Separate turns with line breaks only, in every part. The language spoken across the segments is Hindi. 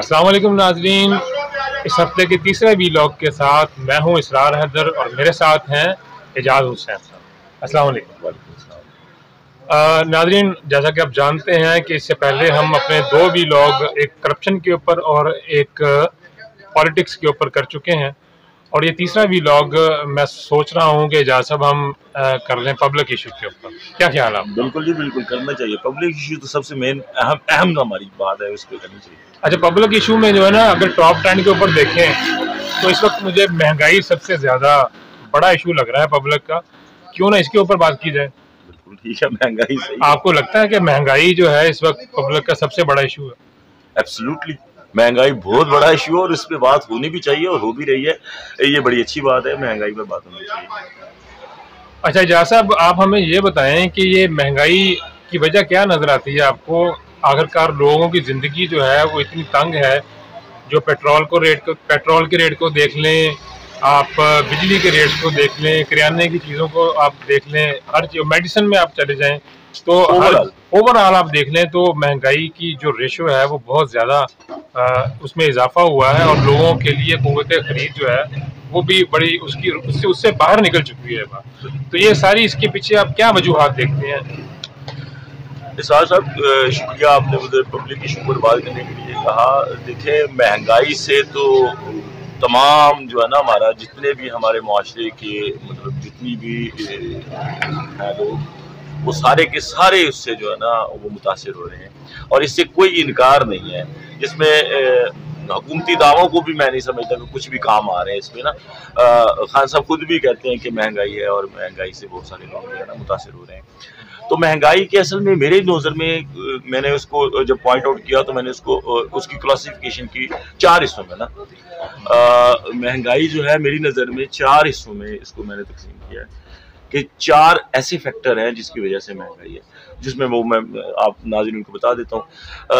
अस्सलाम वालेकुम नाज़रीन, इस हफ्ते के तीसरे वीलॉग के साथ मैं हूं इसरार हैदर और मेरे साथ हैं एजाज हुसैन साहब। अस्सलाम वालेकुम। नाज़रीन, जैसा कि आप जानते हैं कि इससे पहले हम अपने दो वीलॉग, एक करप्शन के ऊपर और एक पॉलिटिक्स के ऊपर कर चुके हैं, और ये तीसरा वीलॉग मैं सोच रहा हूँ कि एजाज साहब हम कर लें पब्लिक इशू के ऊपर। क्या ख्याल है?
बिल्कुल जी, बिल्कुल करना चाहिए। पब्लिक इशू तो सबसे मेन अहम हमारी बात है, उस पर करनी चाहिए।
अच्छा, पब्लिक इशू में जो है ना, अगर टॉप 10 के ऊपर देखें तो इस वक्त मुझे महंगाई सबसे ज्यादा बड़ा इशू लग रहा है पब्लिक का। क्यों ना इसके ऊपर बात की जाए।
बिल्कुल ठीक है, महंगाई सही है।
आपको लगता है कि महंगाई जो है इस वक्त पब्लिक का सबसे बड़ा इशू है?
एब्सोल्युटली, महंगाई बहुत बड़ा इशू है और इस पे बात होनी भी चाहिए और हो भी रही है। ये बड़ी अच्छी बात है, महंगाई पे बात होनी चाहिए।
अच्छा एजाज साहब, आप हमें ये बताएं कि ये महंगाई की वजह क्या नजर आती है आपको? आखिरकार लोगों की जिंदगी जो है वो इतनी तंग है, जो पेट्रोल के रेट को देख लें, आप बिजली के रेट को देख लें, किराने की चीज़ों को आप देख लें, हर चीज, मेडिसिन में आप चले जाएं तो ओवरऑल आप देख लें तो महंगाई की जो रेशो है वो बहुत ज़्यादा उसमें इजाफा हुआ है, और लोगों के लिए कुव्वत खरीद जो है वो भी बड़ी उससे बाहर निकल चुकी है बात। तो ये सारी, इसके पीछे आप क्या वजूहात देखते हैं?
साहब शुक्रिया, आपने मुझे पब्लिक इशू पर बात करने के लिए कहा। देखें, महंगाई से तो तमाम जो है ना, हमारा जितने भी हमारे माशरे के मतलब जितनी भी हैं लोग, वो सारे के सारे उससे जो है ना वो मुतासिर हो रहे हैं, और इससे कोई इनकार नहीं है। इसमें हुकूमती दावों को भी मैं नहीं समझता कि कुछ भी काम आ रहे हैं इसमें ना। खान साहब खुद भी कहते हैं कि महंगाई है, और महंगाई से बहुत सारे लोग जो है ना मुतासिर हो रहे हैं। तो महंगाई के असल में मेरे नज़र में, मैंने उसको जब पॉइंट आउट किया तो मैंने उसको उसकी क्लासिफिकेशन की 4 हिस्सों में ना। महंगाई जो है मेरी नज़र में 4 हिस्सों में इसको मैंने तकसीम किया है कि 4 ऐसे फैक्टर हैं जिसकी वजह से महंगाई है, जिसमें वो मैं आप नाज़रीन को बता देता हूँ।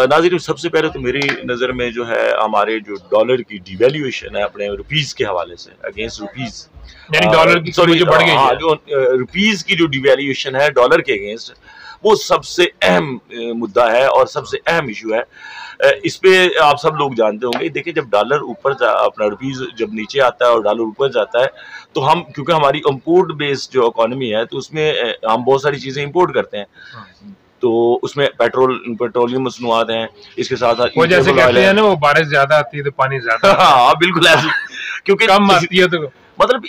नाज़रीन, सबसे पहले तो मेरी नज़र में जो है हमारे जो डॉलर की डिवैल्यूएशन है अपने रुपीज़ के हवाले से, अगेंस्ट रुपीज़,
डॉलर की सॉरी जो बढ़ गई है,
जो रुपीज़ की जो डिवैल्यूएशन है डॉलर के अगेंस्ट, वो सबसे अहम मुद्दा है और सबसे अहम इशू है। इस पे आप सब लोग जानते होंगे। देखिए, जब डॉलर ऊपर अपना रुपीज़ जब नीचे आता है और डॉलर ऊपर जाता है, तो हम, क्योंकि हमारी इंपोर्ट बेस्ड जो इकोनॉमी है, तो उसमें हम बहुत सारी चीज़ें इंपोर्ट करते हैं। तो उसमें पेट्रोलियम मसनूआत हैं, इसके साथ साथ
वो जैसे कहते हैं ना, वो बारिश ज्यादा आती है तो पानी ज्यादा।
हाँ बिल्कुल ऐसे, क्योंकि
कम आती है तो
मतलब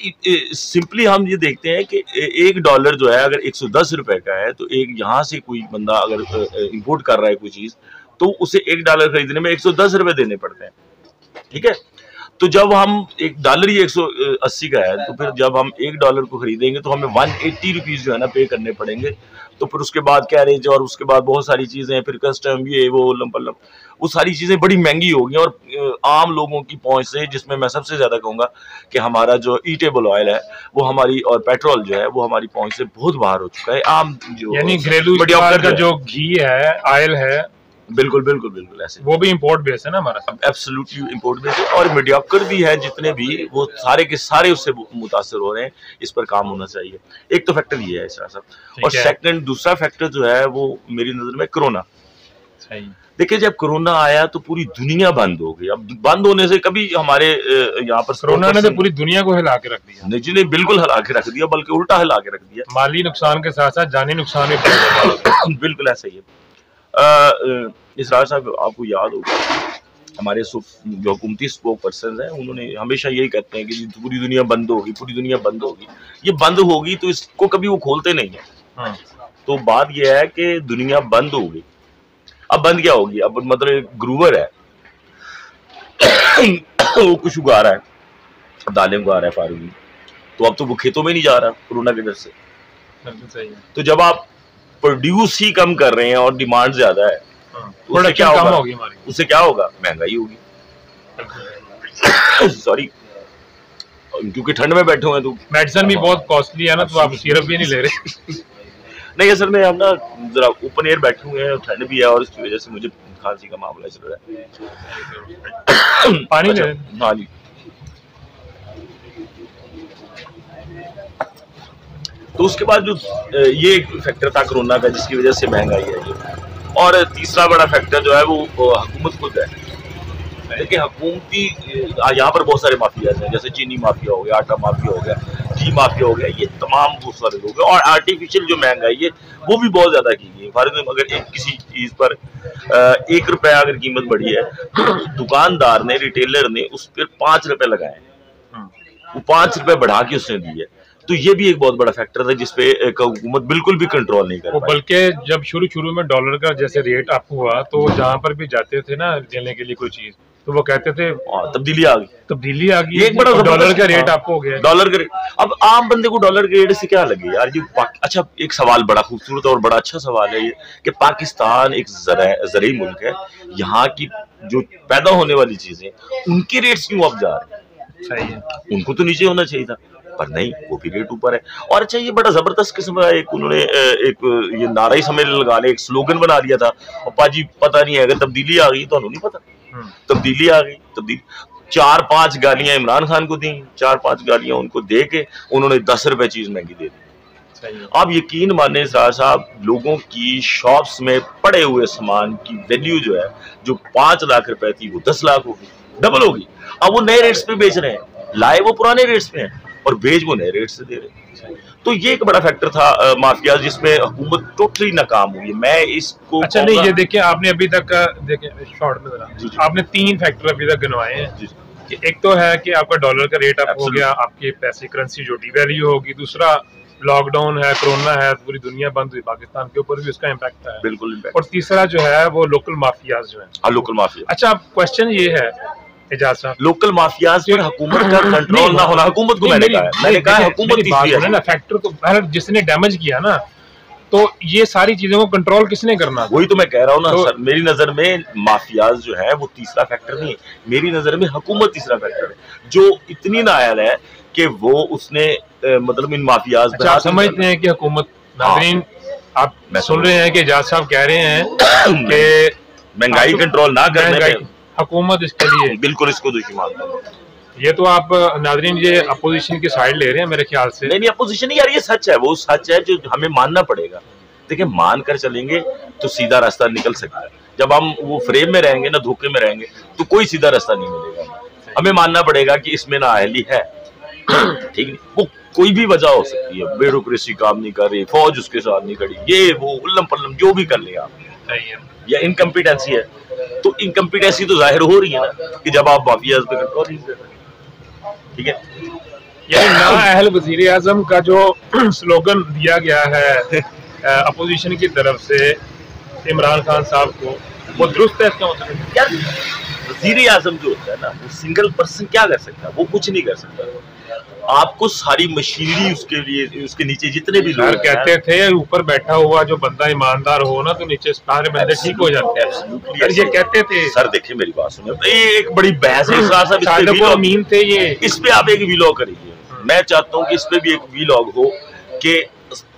सिंपली हम ये देखते हैं कि $1 जो है अगर 110 रुपए का है, तो एक यहाँ से कोई बंदा अगर इंपोर्ट कर रहा है कोई चीज, तो उसे $1 खरीदने में 110 रुपए देने पड़ते हैं। ठीक है, तो जब हम $1 ही 180 का है, तो फिर जब हम $1 को खरीदेंगे तो हमें 180 रुपीज जो है ना पे करने पड़ेंगे। तो फिर उसके बाद कैरेज और उसके बाद बहुत सारी चीजें, फिर कस्टम, ये वो लंपलम, वो सारी चीजें बड़ी महंगी होगी और आम लोगों की पहुंच से, जिसमें मैं सबसे ज्यादा कहूंगा कि हमारा जो ईटेबल ऑयल है वो हमारी, और पेट्रोल जो है वो हमारी पहुंच से बहुत बाहर हो चुका है। आम जो
यानी घरेलू का जो घी है, ऑयल है,
बिल्कुल बिल्कुल बिल्कुल ऐसे,
वो भी इंपोर्ट बेस है ना हमारा।
एब्सोल्युटली इंपोर्ट बेस है, और मीडियोकर भी है जितने भी, वो सारे के सारे उससे मुतासर हो रहे हैं। इस पर काम होना चाहिए। एक तो फैक्टर ये है इसरा साहब, और सेकंड दूसरा फैक्टर जो है वो मेरी नजर में कोरोना। देखिए, जब कोरोना आया तो पूरी दुनिया बंद हो गई। अब बंद होने से कभी हमारे यहाँ पर
कोरोना ने तो पूरी दुनिया को हिला के रख दिया।
नहीं जी, नहीं, बिल्कुल हिला के रख दिया, बल्कि उल्टा हिला के रख दिया।
माली नुकसान के साथ साथ जानी नुकसान भी
बिल्कुल ऐसा ही है। इसरार साहब, आपको याद होगा हमारे जो हुकूमती स्पोक पर्सन हैं, उन्होंने हमेशा यही कहते हैं कि पूरी दुनिया बंद होगी, पूरी दुनिया बंद होगी। ये बंद होगी तो इसको कभी वो खोलते नहीं है। तो बात यह है कि दुनिया बंद हो गई। अब बंद क्या होगी? अब मतलब ग्रूवर है वो कुछ उगा रहा है, दालें उगा रहा है फारूकी, तो अब तो वो खेतों में नहीं जा रहा कोरोना की वजह से। तो जब आप प्रोड्यूस ही कम कर रहे हैं और डिमांड ज्यादा है, तो उससे क्या होगा? उससे क्या होगा? महंगाई होगी। सॉरी, क्योंकि ठंड में बैठे हुए हैं तो
मेडिसिन भी बहुत कॉस्टली है ना, तो आप सिरप भी नहीं ले रहे।
नहीं, असल में हम ना जरा ओपन एयर बैठे हुए हैं, ठंड भी है, और इसकी वजह से मुझे खांसी का मामला चल रहा है।
पानी ले।
हाँ जी। तो उसके बाद जो ये एक फैक्टर था कोरोना का, जिसकी वजह से महंगाई है ये। और तीसरा बड़ा फैक्टर जो है वो हुकूमत खुद है। देखिए हुकूमती यहाँ पर बहुत सारे माफियाज हैं, जैसे चीनी माफिया हो गया, आटा माफिया हो गया, घी माफिया हो गया, ये तमाम बहुत सारे लोग हैं। और आर्टिफिशियल जो महंगाई है वो भी बहुत ज्यादा की गई है। फॉर एग्जाम्पल अगर एक किसी चीज पर 1 रुपया अगर कीमत बढ़ी है तो दुकानदार ने, रिटेलर ने उस पर 5 रुपए लगाए, वो 5 रुपए बढ़ा के उसने दी है। तो ये भी एक बहुत बड़ा फैक्टर है जिसपे हुकूमत बिल्कुल भी कंट्रोल नहीं कर पाई।
बल्कि जब शुरू में डॉलर का जैसे रेट अप हुआ तो जहाँ पर भी जाते थे ना लेने के लिए कोई चीज, तो वो कहते थे
तब्दीली आ गई,
एक बड़ा डॉलर का रेट अप हो गया।
डॉलर का रेट, अब आम बंदे को डॉलर के रेट से क्या लगे यार। ये अच्छा, एक सवाल बड़ा खूबसूरत और बड़ा अच्छा सवाल है ये कि पाकिस्तान एक ज़राई मुल्क है, यहाँ की जो पैदा होने वाली चीजें उनके रेट्स क्यों अब जा रहे हैं?
सही है,
उनको तो नीचे होना चाहिए था, पर नहीं, वो भी रेट ऊपर है। और अच्छा, ये बड़ा जबरदस्त किस्म का एक उन्होंने एक ये नारा ही सम्मेलन लगा लिया, एक स्लोगन बना लिया था। और पाजी पता नहीं है, अगर तब्दीली आ गई तो नहीं पता, तब्दीली आ गई, तब्दीली 4-5 गालियां इमरान खान को दी, 4-5 गालियां उनको दे के उन्होंने 10 रुपए चीज महंगी दे दी। आप यकीन माने साहब, लोगों की शॉप्स में पड़े हुए सामान की वैल्यू जो है, जो 5 लाख रुपए थी वो 10 लाख होगी, डबल होगी। अब वो नए रेट्स पे बेच रहे हैं, लाए वो पुराने रेट्स पे हैं और बेच वो नए रेट से दे रहे हैं। तो ये एक बड़ा फैक्टर था माफिया, जिसमें हुकूमत टोटली नाकाम हुई है। मैं इसको
अच्छा नहीं, ये देखिए आपने अभी तक देखे शॉर्ट में जरा आपने 3 फैक्टर अभी तक गिनवाए हैं कि एक तो है कि आपका डॉलर का रेट अप हो गया, आपके पैसे करेंसी जो डिवैल्यू होगी, दूसरा लॉकडाउन है, कोरोना है, पूरी दुनिया बंद हुई, पाकिस्तान के ऊपर भी उसका इम्पैक्ट है
बिल्कुल,
और तीसरा जो है वो लोकल माफियाज जो है,
लोकल माफिया।
अच्छा, अब क्वेश्चन ये है एजाज साहब,
लोकल माफियाज पर हुकूमत का कंट्रोल ना होना, हुकूमत को मैंने कहा हुकूमत
ना फैक्टर को जिसने डैमेज किया ना, तो ये सारी चीजों को कंट्रोल किसने करना?
वही तो मैं कह रहा हूँ ना सर, मेरी नजर में माफियाज जो है वो तीसरा फैक्टर नहीं, मेरी नजर में हुकूमत तीसरा फैक्टर है, जो इतनी नाअहल है कि वो उसने मतलब इन माफियाज।
अच्छा, समझते हैं कि हुकूमत, नाज़रीन आप सुन रहे हैं कि एजाज साहब कह रहे हैं कि
महंगाई कंट्रोल ना करने में
हुकूमत इसके लिए
बिल्कुल इसको दोषी मानता हूं।
ये तो आप नाज़रीन ये अपोजिशन की साइड ले रहे हैं मेरे ख्याल से।
नहीं अपोजिशन नहीं यार, ये सच है, वो सच है जो हमें मानना पड़ेगा। देखिए, मान कर चलेंगे तो सीधा रास्ता निकल सकता है, जब हम वो फ्रेम में रहेंगे ना, धोखे में रहेंगे, तो कोई सीधा रास्ता नहीं मिलेगा। हमें मानना पड़ेगा कि इसमें नाअहली है, ठीक है, वो कोई भी वजह हो सकती है, ब्यूरोक्रेसी काम नहीं कर रही, फौज उसके साथ नहीं खड़ी, ये वो उल्लम पल्लम जो भी कर ले आप, या इनकम्पिटेंसी है, तो इनकम्पिटेंसी तो जाहिर हो रही है ना कि जब आप माफियाज पे कंट्रोल नहीं कर रहे, ठीक है।
यानी नाअहल वज़ीर आज़म का जो स्लोगन दिया गया है अपोजिशन की तरफ से इमरान खान साहब को, वो दुरुस्त है इसका मतलब?
यार वज़ीर आज़म जो होता है ना, वो सिंगल पर्सन क्या कर सकता है? वो कुछ नहीं कर सकता। आपको सारी मशीनरी उसके लिए, उसके नीचे जितने भी लोग
कहते थे ऊपर बैठा हुआ जो बंदा ईमानदार हो ना, तो नीचे सारे बंदे ठीक हो जाते हैं, ये कहते थे सर।
देखिए मेरी बात सुनिए, ये एक बड़ी बहस है,
अमीन थे ये,
इस पे आप एक वीलॉग करिए। मैं चाहता हूँ कि इस पे भी एक वीलॉग हो कि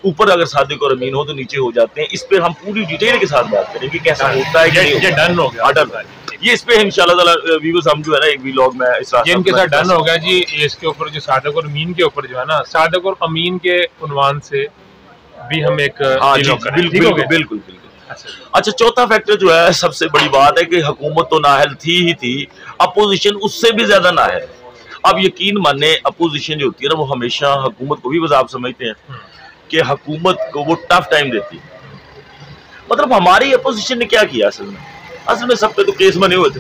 ऊपर अगर सादिक और अमीन हो तो नीचे हो जाते हैं। इस पे हम पूरी डिटेल के साथ बात करेंगे कैसा होता है।
ये डन हो गया,
डन है ये, इस पे इंशाल्लाह ताला व्यूअर्स हम जो है ना एक वीलॉग में इस रास्ते
इनके साथ डन हो गया जी। इसके ऊपर जो सादिक और अमीन के ऊपर जो है ना, सादिक और अमीन के उन्वान से भी हम एक
बिल्कुल। अच्छा, चौथा फैक्टर जो है, सबसे बड़ी बात है कि हुकूमत तो नाअहल थी ही थी, अपोजिशन उससे भी ज्यादा नाअहल है। अब यकीन माने अपोजिशन जो होती है ना, वो हमेशा हुकूमत को भी, बस आप समझते हैं कि हुकूमत को वो टफ टाइम देती है। मतलब हमारी अपोजिशन ने क्या किया असल में सब पे तो केस बने हुए थे,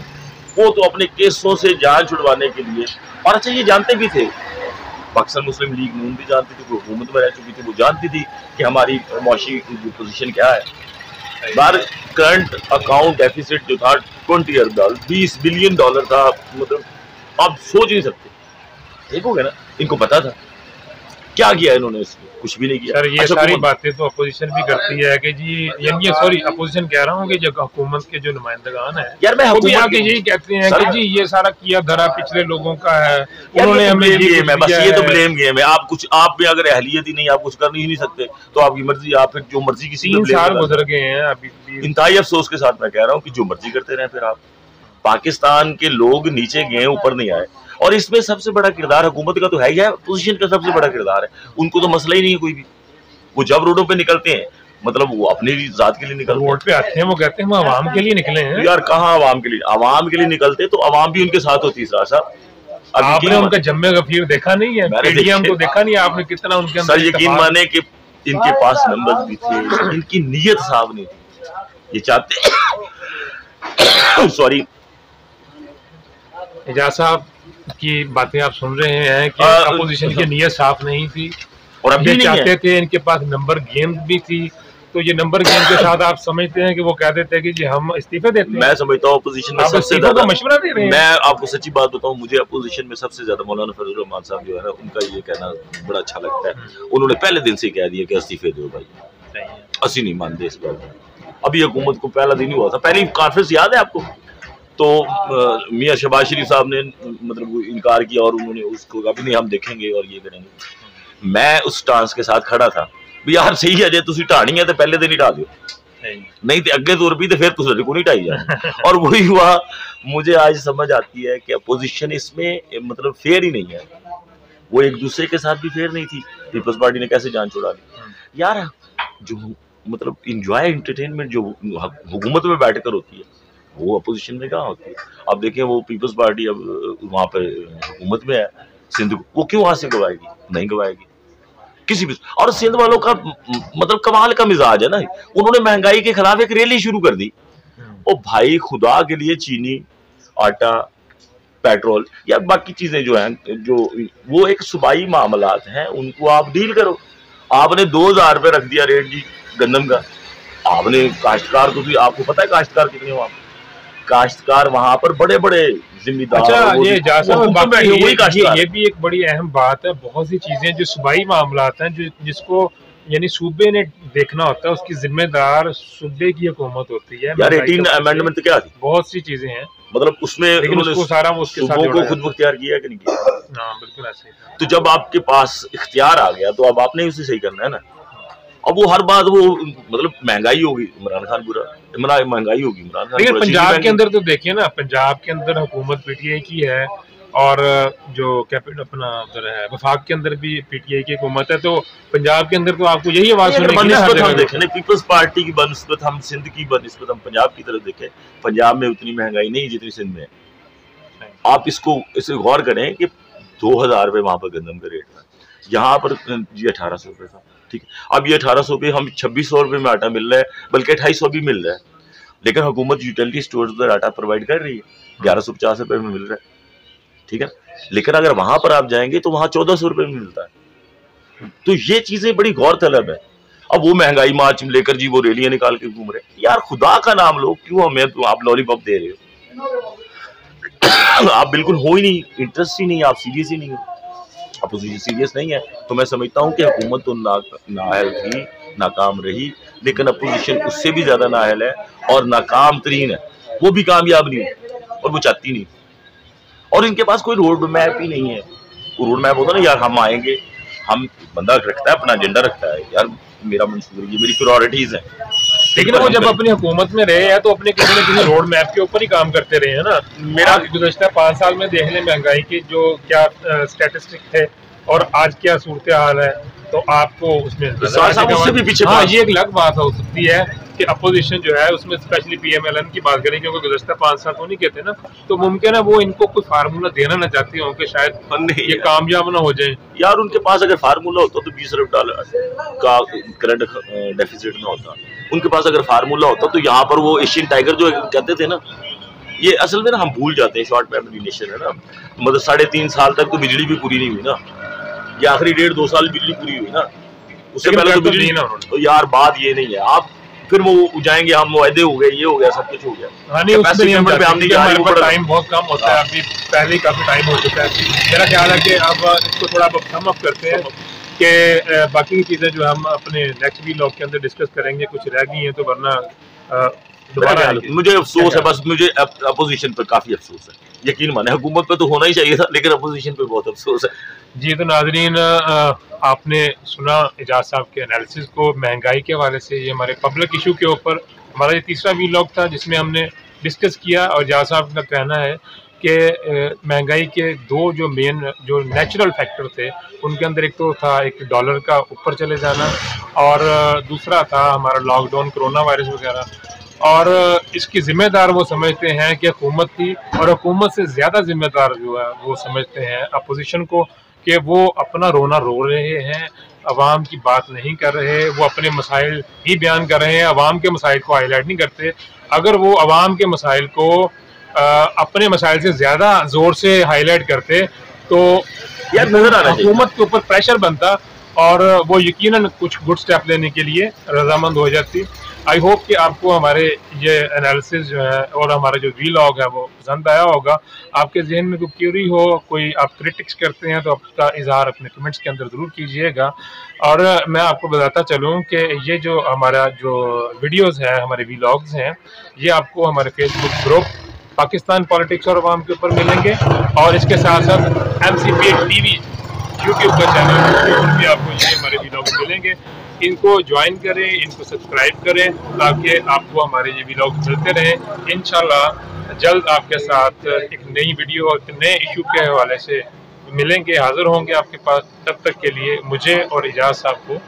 वो तो अपने केसों से जान छुड़वाने के लिए, और अच्छा ये जानते भी थे, पाकिस्तान मुस्लिम लीग नून भी जानती थी, हुकूमत में रह चुकी थी, वो जानती थी कि हमारी मुआशी पोजीशन क्या है। बार करंट अकाउंट डेफिसिट जो था 20 अरब डॉलर, 20 बिलियन डॉलर था, मतलब आप सोच नहीं सकते, ठीक हो गया ना। इनको पता था क्या किया इन्होंने, इसमें कुछ भी नहीं किया।
सर ये सारी बातें तो अपोजिशन भी करती है कि जी, यानी सॉरी अपोजिशन कह रहा हूँ कि जो हुकूमत के जो नुमाइंदगान है
यार, मैं
हुकूमत के यही कहते हैं कि जी ये सारा किया धरा पिछले लोगों का है, उन्होंने हमें
बस ये तो ब्लेम गेम है। आप कुछ, आप में अगर अहलियत ही नहीं, आप कुछ कर ही नहीं सकते, तो आपकी मर्जी, आप फिर जो मर्जी किसी
3 साल गुजर गए हैं अभी।
इंतहाई अफसोस के साथ मैं कह रहा हूँ कि जो मर्जी करते रहे, फिर आप पाकिस्तान के लोग नीचे गए, ऊपर नहीं आए। और इसमें सबसे बड़ा किरदार हुकूमत का तो है ही है, पोजीशन का सबसे बड़ा किरदार है। उनको तो मसला ही नहीं है कोई भी, वो जब रोडों पे निकलते हैं मतलब वो अपनी जात के लिए निकलते
वोट पे आते हैं, वो कहते हैं हम आवाम के लिए निकले हैं।
यार कहाँ आवाम के लिए? आवाम के लिए निकलते तो आवाम भी उनके साथ होती है सर।
आपने उनका जम्मे गफीर देखा नहीं है? पीडीएम को देखा नहीं आपने कितना उनके अंदर?
सर यकीन माने कि इनके पास नंबर भी थे, इनकी नीयत साफ नहीं थी। ये चाहते सॉरी
एजाज साहब की बातें आप सुन रहे हैं कि अपोजिशन की नीयत साफ नहीं थी और अब ये चाहते थे, इनके पास नंबर गेम भी थी, तो ये नंबर गेम के साथ आप समझते हैं कि वो कह देते हैं कि जी हम इस्तीफे देते हैं।
मैं समझता हूँ अपोजिशन में सबसे ज्यादा
मशवरा दे रहे हैं।
मैं आपको सच्ची बात बताऊं, मुझे अपोजिशन में सबसे ज्यादा मौलाना फजल रहमान साहब जो है ना, उनका ये कहना बड़ा अच्छा लगता है। उन्होंने पहले दिन से कह दिया कि इस्तीफे दो भाई, असि नहीं मानते इस बात। अभी हुकूमत को पहला दिन ही हुआ था, पहली कॉन्फ्रेंस याद है आपको? तो मियां शहबाज शरीफ साहब ने मतलब इनकार किया और उन्होंने उसको अभी नहीं हम देखेंगे और ये करेंगे। मैं उस स्टांस के साथ खड़ा था भी यार सही है, जे तुसी ढानी है तो पहले दिन ही ढा दो, नहीं तो अगे तुर भी तो फिर तुझे को नहीं ढाई जाए। और वही हुआ। मुझे आज समझ आती है कि अपोजिशन इसमें मतलब फेयर ही नहीं है, वो एक दूसरे के साथ भी फेयर नहीं थी। पीपल्स पार्टी ने कैसे जान छुड़ा ली यार। जो मतलब इंजॉय एंटरटेनमेंट जो हुकूमत में बैठकर होती है वो अपोजिशन में कहाँ होती है? आप देखें वो पीपल्स पार्टी अब वहां पर हुकूमत में है सिंध, वो क्यों वहां से गवाएगी? नहीं गवाएगी किसी भी। और सिंध वालों का मतलब कमाल का मिजाज है ना, उन्होंने महंगाई के खिलाफ एक रैली शुरू कर दी। ओ भाई खुदा के लिए चीनी, आटा, पेट्रोल या बाकी चीजें जो हैं, जो वो एक सूबाई मामलात हैं, उनको आप डील करो। आपने 2000 रुपये रख दिया रेट जी गंदम का। आपने काश्तकार को भी, आपको पता है काश्तकार कितने वहां? काश्तकार वहां पर बड़े बड़े जिम्मेदार।
अच्छा, ये भी एक बड़ी अहम बात है। बहुत सी चीजें जो सूबाई मामलात हैं, जो जिसको यानी सूबे ने देखना होता है, उसकी जिम्मेदार सूबे की हुकूमत होती है।
यार 18 अमेंडमेंट क्या थी?
बहुत सी चीजें हैं
मतलब उसमें,
लेकिन उसको सारा वो उसके साथ
को खुद मुख्तियार किया कि नहीं किया?
हाँ बिल्कुल ऐसे ही।
तो जब आपके पास इख्तियार आ गया तो अब आपने उसे सही करना है ना। अब वो हर बात वो मतलब महंगाई होगी इमरान खान बुरा, महंगाई होगी इमरान खान।
लेकिन पंजाब के अंदर तो देखिए ना, पंजाब के अंदर हुकूमत पीटीआई की है और जो कैपिटल अपना उधर है वफाक के अंदर भी पीटीआई की हुकूमत है, तो पंजाब के अंदर तो आपको यही आवाज सुनेगी।
हम देखें पीपल्स पार्टी की बनस्बत, हम सिंध की बनस्बत हम पंजाब की तरफ देखें, पंजाब में उतनी महंगाई नहीं जितनी सिंध में है। आप इसको इसे गौर करें कि 2000 रुपये वहां पर गंदम का रेट था, यहाँ पर जी 1800 रुपये था। ठीक है, अब ये 1800 पे हम 2600 रुपये में आटा मिल रहा है, बल्कि 2800 भी मिल रहा है, लेकिन हुकूमत यूटिलिटी स्टोर्स पर आटा प्रोवाइड कर रही है, 1150 रुपये में मिल रहा है। ठीक है, लेकिन अगर वहां पर आप जाएंगे तो वहां 1400 रुपये में मिलता है। तो ये चीजें बड़ी गौरतलब है। अब वो महंगाई मार्च लेकर जी वो रैलियां निकाल के घूम रहे हैं। यार खुदा का नाम लो, क्यों हमें आप लॉलीपॉप दे रहे हो? आप बिल्कुल हो ही नहीं, इंटरेस्ट ही नहीं, आप सीरियस ही नहीं हो, अपोजिशन सीरियस नहीं है। तो मैं समझता हूँ कि हुकूमत तो नाअहल थी, नाकाम रही, लेकिन अपोजिशन उससे भी ज्यादा नाअहल है और नाकाम तरीन है, वो भी कामयाब नहीं है और वो चाहती नहीं। और इनके पास कोई रोड मैप ही नहीं है। वो रोड मैप होता ना यार, हम आएंगे, हम बंदा रखता है अपना एजेंडा रखता है, यार मेरा मंसूर, ये मेरी प्रायोरिटीज है।
लेकिन वो जब अपनी हुकूमत में रहे हैं तो अपने किसी न किसी रोड मैप के ऊपर ही काम करते रहे हैं ना। मेरा गुज़श्ता 5 साल में देख लें महंगाई की जो क्या स्टैटिस्टिक थे और आज क्या सूरत हाल है, तो आपको उसमें
भी पीछे।
हाँ, ये एक अलग बात हो सकती है कि अपोजिशन जो है उसमें स्पेशली पीएमएलएन की बात करें, क्योंकि गुज़श्ता 5 साल तो नहीं कहते ना, तो मुमकिन है वो इनको कोई फार्मूला देना ना चाहती हो कि शायद ये कामयाब ना हो जाए।
यार उनके पास अगर फार्मूला होता तो 20 अरब डॉलर का करंट डेफिसिट ना होता। उनके पास अगर फार्मूला होता तो यहाँ पर वो एशियन टाइगर जो कहते थे ना, ये असल में ना हम भूल जाते हैं, शॉर्ट मेमोरी नेशन है ना। मतलब 3.5 साल तक तो बिजली भी पूरी नहीं हुई ना, ये आखिरी 1.5-2 साल बिजली पूरी हुई ना, उससे पहले तो बिजली ना। तो यार बात ये नहीं है, आप फिर वो जाएंगे, हम मुआहदे हो गए, ये हो गया, सब कुछ हो गया।
हाँ नहीं, टाइम बहुत कम होता है, अभी पहले ही काफी टाइम हो चुका है। मेरा ख्याल है कि अब इसको थोड़ा सम अप करते हैं कि बाकी की चीजें जो हम अपने नेक्स्ट व्लॉग के अंदर डिस्कस करेंगे, कुछ रह गई हैं तो वरना दोबारा।
मुझे अफसोस है, बस मुझे अपोजिशन पर काफी अफसोस है, यकीन माने। हुकूमत पे तो होना ही चाहिए था, लेकिन अपोजिशन पे बहुत अफसोस है।
जी तो नाजरीन, आपने सुना एजाज साहब के एनालिसिस को महंगाई के हवाले से। ये हमारे पब्लिक इशू के ऊपर हमारा ये तीसरा व्लॉग था जिसमें हमने डिस्कस किया, और एजाज साहब का कहना है कि महंगाई के दो जो मेन जो नेचुरल फैक्टर थे, उनके अंदर एक तो था एक डॉलर का ऊपर चले जाना, और दूसरा था हमारा लॉकडाउन, कोरोना वायरस वगैरह। और इसकी जिम्मेदार वो समझते हैं कि हुकूमत थी, और हुकूमत से ज़्यादा जिम्मेदार जो है वो समझते हैं अपोजिशन को, कि वो अपना रोना रो रहे हैं, अवाम की बात नहीं कर रहे, वो अपने मसाइल ही बयान कर रहे हैं, अवाम के मसाइल को हाईलाइट नहीं करते। अगर वो अवाम के मसाइल को अपने मसाइल से ज़्यादा ज़ोर से हाईलाइट करते तो
यार नजर आ रहा है
हुकूमत के ऊपर प्रेशर बनता, और वो यकीनन कुछ गुड स्टेप लेने के लिए रजामंद हो जाती। आई होप कि आपको हमारे ये एनालिसिस जो है और हमारा जो वीलॉग है वो पसंद आया होगा। आपके जहन में कोई क्यूरी हो, कोई आप क्रिटिक्स करते हैं, तो आपका इजहार अपने कमेंट्स के अंदर ज़रूर कीजिएगा। और मैं आपको बताता चलूँ कि ये जो हमारा जो वीडियोज़ हैं, हमारे वीलॉग्स हैं, ये आपको हमारे फेसबुक ग्रुप पाकिस्तान पॉलिटिक्स और अवाम के ऊपर मिलेंगे, और इसके साथ साथ MCP TV यूट्यूब का चैनल, उसके ऊपर भी आपको ये हमारे वीलॉग मिलेंगे। इनको ज्वाइन करें, इनको सब्सक्राइब करें, ताकि आपको हमारे ये वीलॉग मिलते रहें। इंशाल्लाह जल्द आपके साथ एक नई वीडियो और एक नए इशू के हवाले से मिलेंगे, हाजिर होंगे आपके पास। तब तक के लिए मुझे और इजाज़ साहब को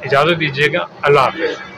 इजाज़त दीजिएगा। अल्लाह हाफ़िज़।